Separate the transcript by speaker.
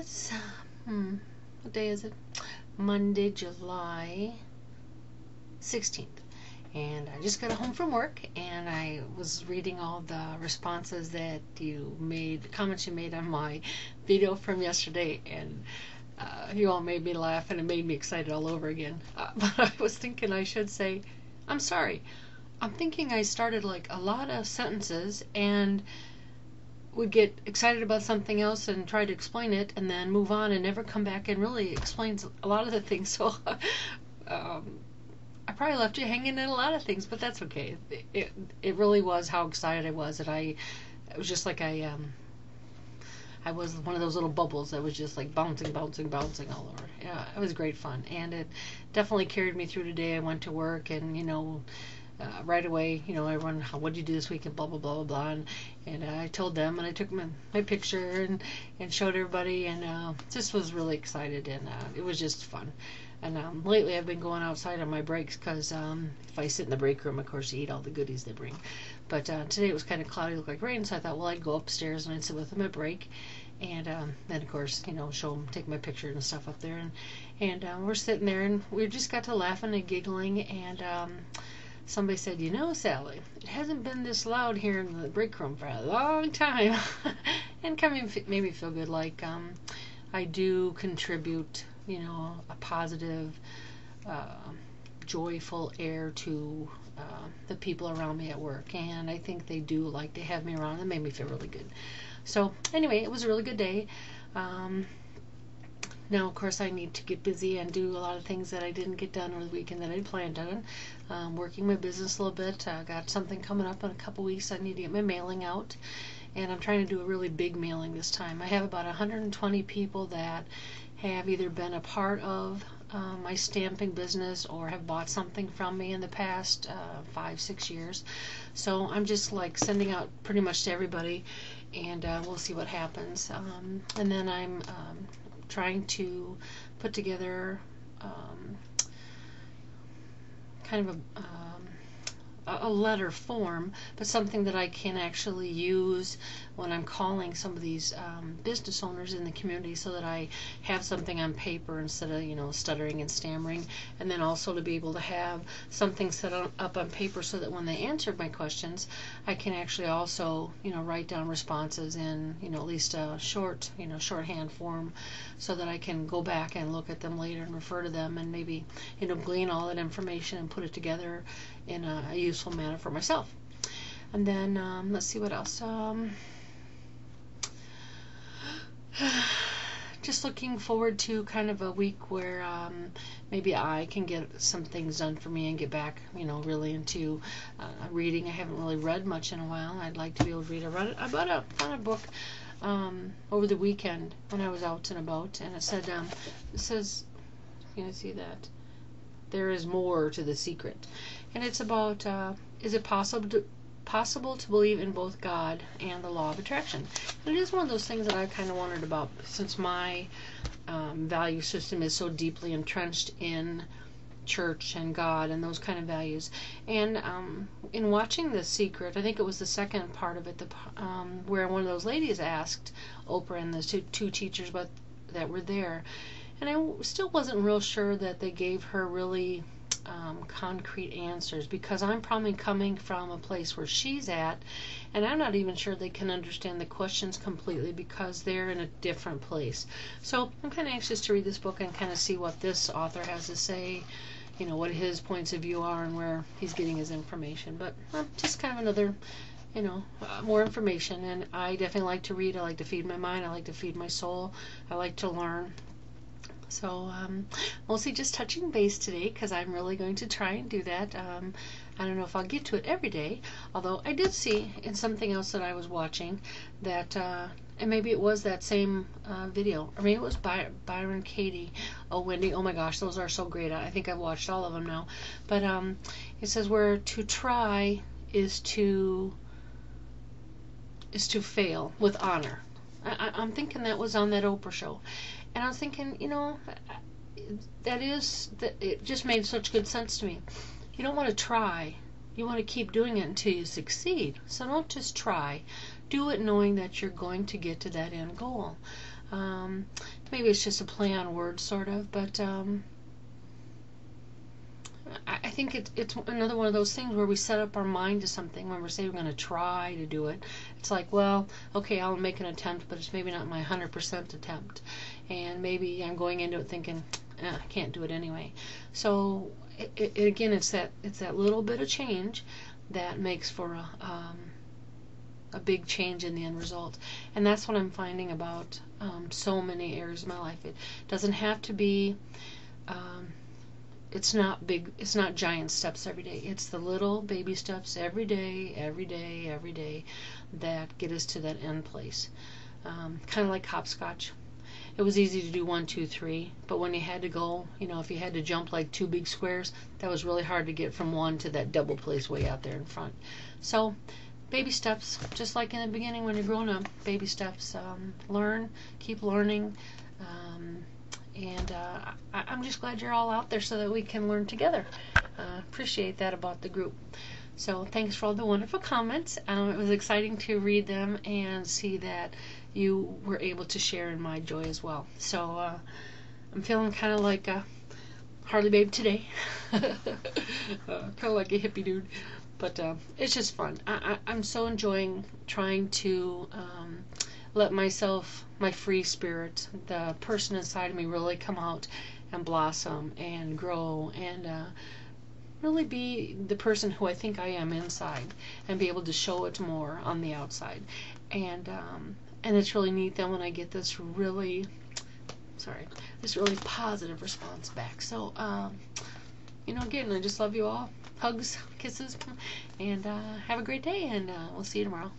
Speaker 1: It's, what day is it? Monday, July 16th. And I just got home from work, and I was reading all the responses that you made, comments you made on my video from yesterday, and you all made me laugh, and it made me excited all over again. But I was thinking I should say, I'm sorry. I'm thinking I started like a lot of sentences and would get excited about something else and try to explain it and then move on and never come back and really explain a lot of the things. So I probably left you hanging in a lot of things, but that's okay. It really was how excited I was that it was just like I was one of those little bubbles that was just like bouncing all over. Yeah, it was great fun, and it definitely carried me through today. I went to work, and right away, everyone, what did you do this week, and blah blah blah blah blah, and I told them, and I took my picture and showed everybody, and just was really excited, and it was just fun. And lately I've been going outside on my breaks because if I sit in the break room, of course, you eat all the goodies they bring. But today it was kind of cloudy, looked like rain, so I thought, well, I'd go upstairs and I'd sit with them at break. And then, of course, show them, take my picture and stuff up there. And we're sitting there, and we just got to laughing and giggling. And somebody said, Sally, it hasn't been this loud here in the break room for a long time. And made me feel good, like I do contribute a positive, joyful air to the people around me at work, and I think they do like to have me around. That made me feel really good. So anyway, it was a really good day. Now, of course, I need to get busy and do a lot of things that I didn't get done over the weekend that I'd planned on. Working my business a little bit. Got something coming up in a couple weeks. I need to get my mailing out, and I'm trying to do a really big mailing this time. I have about 120 people that have either been a part of my stamping business or have bought something from me in the past 5-6 years. So I'm just like sending out pretty much to everybody, and we'll see what happens. And then I'm trying to put together kind of a letter form, but something that I can actually use when I'm calling some of these business owners in the community, so that I have something on paper instead of stuttering and stammering, and then also to be able to have something set up on paper so that when they answered my questions, I can actually also write down responses in at least a shorthand form, so that I can go back and look at them later and refer to them, and maybe glean all that information and put it together in a useful manner for myself. And then let's see what else. Just looking forward to kind of a week where maybe I can get some things done for me and get back, really into reading. I haven't really read much in a while. I'd like to be able to read. I found a book over the weekend when I was out and about, and it says, can you see that? There is more to The Secret. And it's about, is it possible to believe in both God and the law of attraction? And it is one of those things that I've kind of wondered about, since my value system is so deeply entrenched in church and God and those kind of values. And in watching The Secret, I think it was the second part of it, where one of those ladies asked Oprah and the two teachers that were there, and I still wasn't real sure that they gave her really concrete answers, because I'm probably coming from a place where she's at, and I'm not even sure they can understand the questions completely, because they're in a different place. So I'm kind of anxious to read this book and kind of see what this author has to say, what his points of view are and where he's getting his information. But just kind of another more information. And I definitely like to read. I like to feed my mind. I like to feed my soul. I like to learn. So mostly just touching base today, because I'm really going to try and do that. I don't know if I'll get to it every day, although I did see in something else that I was watching that, and maybe it was that same video, or maybe it was Byron Katie, Wendy, oh my gosh, those are so great. I think I've watched all of them now. But it says where to try is to fail with honor. I'm thinking that was on that Oprah show. And I was thinking, it just made such good sense to me. You don't want to try. You want to keep doing it until you succeed. So don't just try. Do it knowing that you're going to get to that end goal. Maybe it's just a play on words, sort of, but I think it's another one of those things where we set up our mind to something when we're saying we're going to try to do it. It's like, well, okay, I'll make an attempt, but it's maybe not my 100% attempt. And maybe I'm going into it thinking, I can't do it anyway. So again, it's that little bit of change that makes for a big change in the end result. And that's what I'm finding about so many areas of my life. It doesn't have to be, it's not big, it's not giant steps every day. It's the little baby steps every day that get us to that end place. Kind of like hopscotch. It was easy to do 1, 2, 3, but when you had to go, if you had to jump like 2 big squares, that was really hard to get from one to that double place way out there in front. So baby steps, just like in the beginning when you're growing up, baby steps. Learn, keep learning, and I'm just glad you're all out there so that we can learn together. Appreciate that about the group. So thanks for all the wonderful comments. It was exciting to read them and see that you were able to share in my joy as well. So I'm feeling kind of like a Harley Babe today. Kind of like a hippie dude. But it's just fun. I'm so enjoying trying to let myself, my free spirit, the person inside of me really come out and blossom and grow and really be the person who I think I am inside and be able to show it more on the outside. And it's really neat then when I get this really positive response back. So, again, I just love you all. Hugs, kisses, and have a great day, and we'll see you tomorrow.